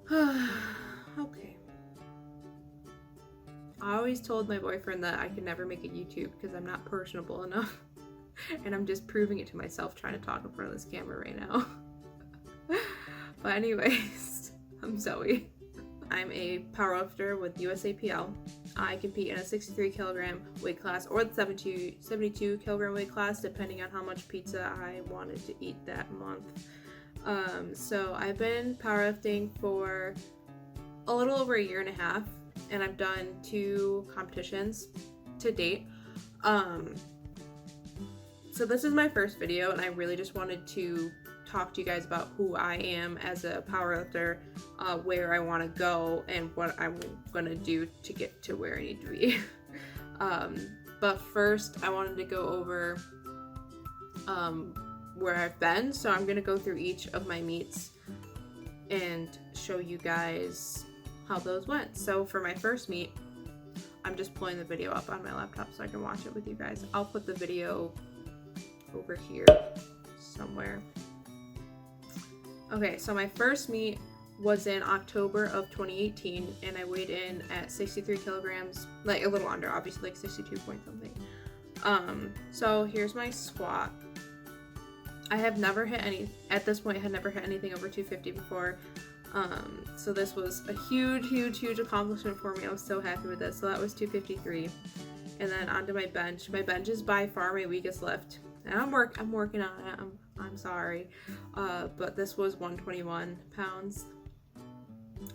Okay. I always told my boyfriend that I could never make a YouTube because I'm not personable enough. And I'm just proving it to myself trying to talk in front of this camera right now. But anyways, I'm Zoe. I'm a powerlifter with USAPL. I compete in a 63 kilogram weight class or the 72 kilogram weight class, depending on how much pizza I wanted to eat that month. So I've been powerlifting for a little over a year and a half, and I've done 2 competitions to date. So this is my first video, and I really just wanted to talk to you guys about who I am as a powerlifter, where I want to go, and what I'm gonna do to get to where I need to be. But first, I wanted to go over where I've been. So I'm gonna go through each of my meets and show you guys how those went. So for my first meet, I'm just pulling the video up on my laptop so I can watch it with you guys. I'll put the video over here somewhere. Okay, so my first meet was in October of 2018, and I weighed in at 63 kilograms, like a little under, obviously, like 62 point something. So here's my squat. I have never hit at this point, I had never hit anything over 250 before. So this was a huge accomplishment for me. I was so happy with this. So that was 253. And then onto my bench. My bench is by far my weakest lift. And I'm working on it. I'm sorry. But this was 121 pounds.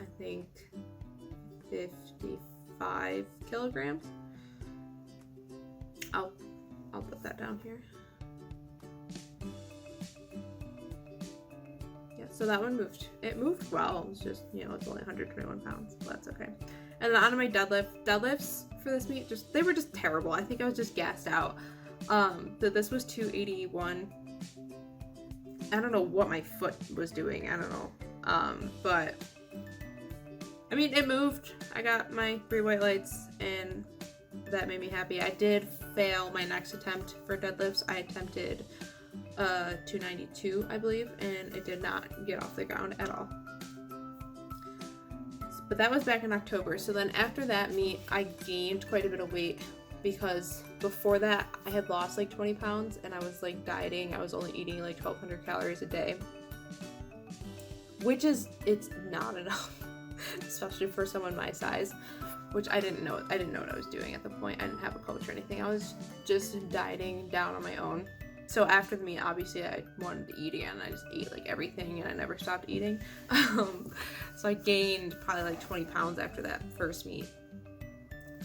I think 55 kilograms. I'll put that down here. Yeah, so that one moved. It moved well. It was just, it's only 121 pounds, but that's okay. And then onto my deadlifts for this meet, they were just terrible. I think I was just gassed out. That this was 281. I don't know what my foot was doing. I don't know. But I mean, it moved. I got my 3 white lights, and that made me happy. I did fail my next attempt for deadlifts. I attempted 292, I believe, and it did not get off the ground at all. But that was back in October. So then after that meet, I gained quite a bit of weight, because before that I had lost like 20 pounds and I was like dieting. I was only eating like 1,200 calories a day, which it's not enough, especially for someone my size, which I didn't know what I was doing at the point. I didn't have a coach or anything. I was just dieting down on my own. So after the meet, obviously I wanted to eat again. I just ate like everything, and I never stopped eating. So I gained probably like 20 pounds after that first meet,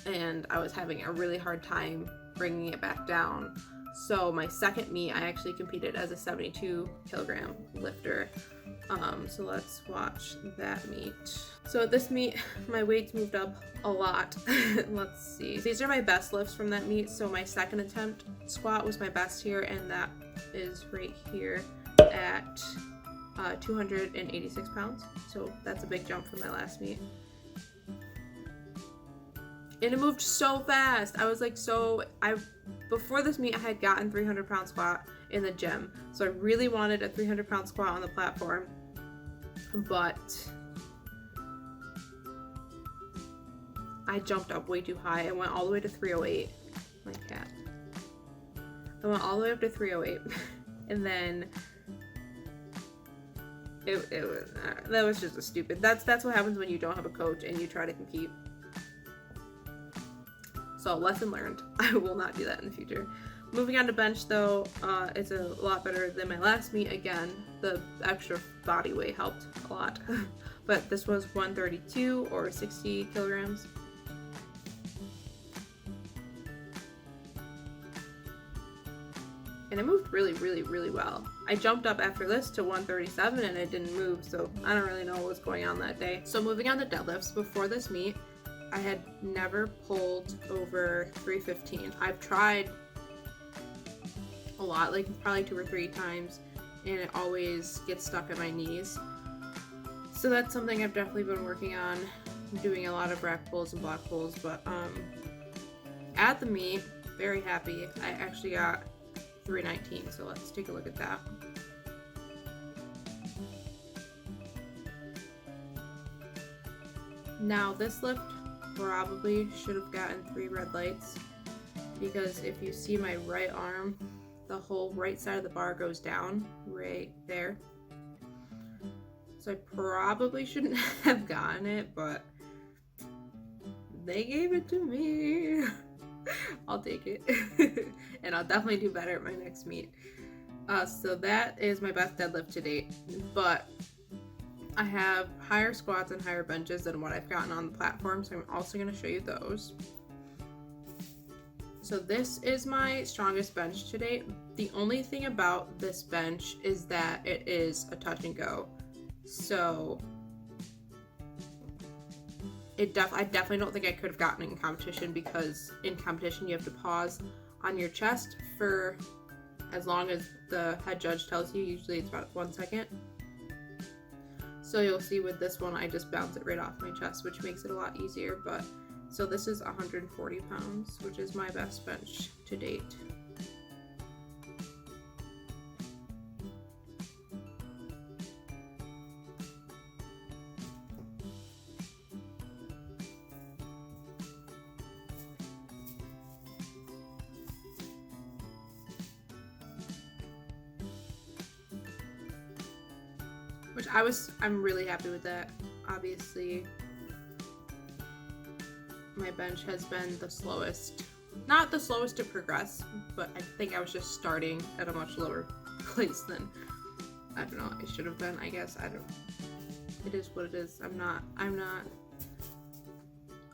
and I was having a really hard time bringing it back down. So my second meet, I actually competed as a 72 kilogram lifter. So let's watch that meet. So at this meet, my weights moved up a lot. Let's see. These are my best lifts from that meet. So my second attempt squat was my best here, and that is right here at 286 pounds. So that's a big jump from my last meet. And it moved so fast. I was like, before this meet, I had gotten 300 pound squat in the gym. So I really wanted a 300 pound squat on the platform, but I jumped up way too high. I went all the way to 308. My cat. I went all the way up to 308, and then that was just a stupid. That's what happens when you don't have a coach and you try to compete. So lesson learned. I will not do that in the future. Moving on to bench though, it's a lot better than my last meet. Again, the extra body weight helped a lot. But this was 132 or 60 kilograms. And it moved really well. I jumped up after this to 137 and it didn't move, so I don't really know what was going on that day. So moving on to deadlifts, before this meet, I had never pulled over 315. I've tried a lot, like probably 2 or 3 times, and it always gets stuck at my knees. So that's something I've definitely been working on, doing a lot of rack pulls and block pulls. But at the meet, very happy. I actually got 319, so let's take a look at that. Now this lift probably should have gotten 3 red lights, because if you see my right arm, the whole right side of the bar goes down right there. So I probably shouldn't have gotten it, but they gave it to me. I'll take it. And I'll definitely do better at my next meet. So that is my best deadlift to date, but I have higher squats and higher benches than what I've gotten on the platform, so I'm also going to show you those. So this is my strongest bench to date. The only thing about this bench is that it is a touch and go. So I definitely don't think I could have gotten it in competition, because in competition you have to pause on your chest for as long as the head judge tells you. Usually it's about 1 second. So you'll see with this one, I just bounce it right off my chest, which makes it a lot easier. But so this is 140 pounds, which is my best bench to date. Which I'm really happy with that. Obviously, my bench has been the slowest. Not the slowest to progress, but I think I was just starting at a much lower place than, I don't know, I should have been, I guess. It is what it is. I'm not.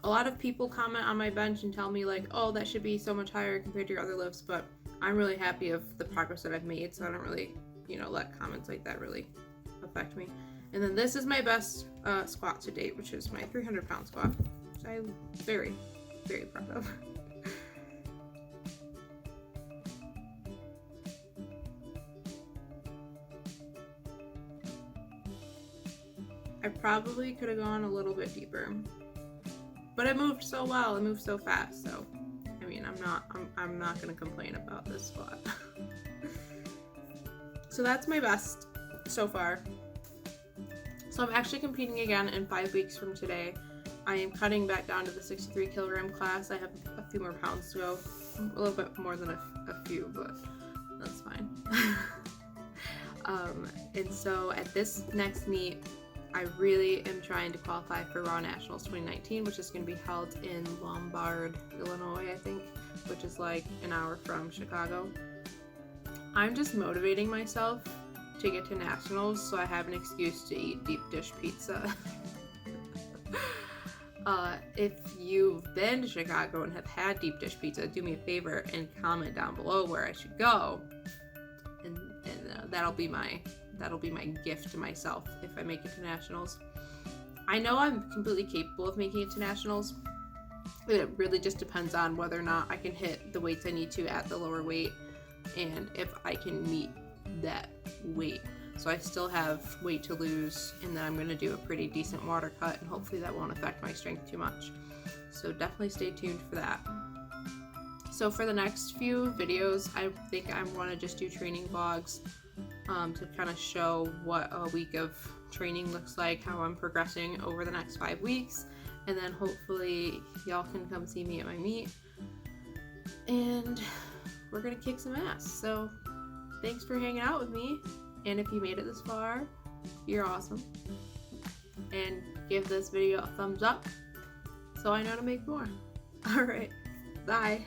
A lot of people comment on my bench and tell me like, oh, that should be so much higher compared to your other lifts, but I'm really happy of the progress that I've made, so I don't really, let comments like that really affect me. And then this is my best squat to date, which is my 300-pound squat, which I'm very, very proud of. I probably could have gone a little bit deeper, but it moved so well, it moved so fast, so I mean, I'm not gonna complain about this squat. So that's my best so far. So I'm actually competing again in 5 weeks from today. I am cutting back down to the 63 kilogram class. I have a few more pounds to go, a little bit more than a few, but that's fine. And so at this next meet, I really am trying to qualify for Raw Nationals 2019, which is going to be held in Lombard, Illinois, I think, which is like an hour from Chicago. I'm just motivating myself to get to nationals so I have an excuse to eat deep dish pizza. If you've been to Chicago and have had deep dish pizza, do me a favor and comment down below where I should go, and that'll be my gift to myself if I make it to nationals. I know I'm completely capable of making it to nationals, but it really just depends on whether or not I can hit the weights I need to at the lower weight, and if I can meet that weight. So I still have weight to lose, and then I'm going to do a pretty decent water cut, and hopefully that won't affect my strength too much. So definitely stay tuned for that. So for the next few videos, I think I want to just do training vlogs to kind of show what a week of training looks like, how I'm progressing over the next 5 weeks, and then hopefully y'all can come see me at my meet, and we're going to kick some ass. So thanks for hanging out with me, and if you made it this far, you're awesome. And give this video a thumbs up so I know to make more. Alright, bye.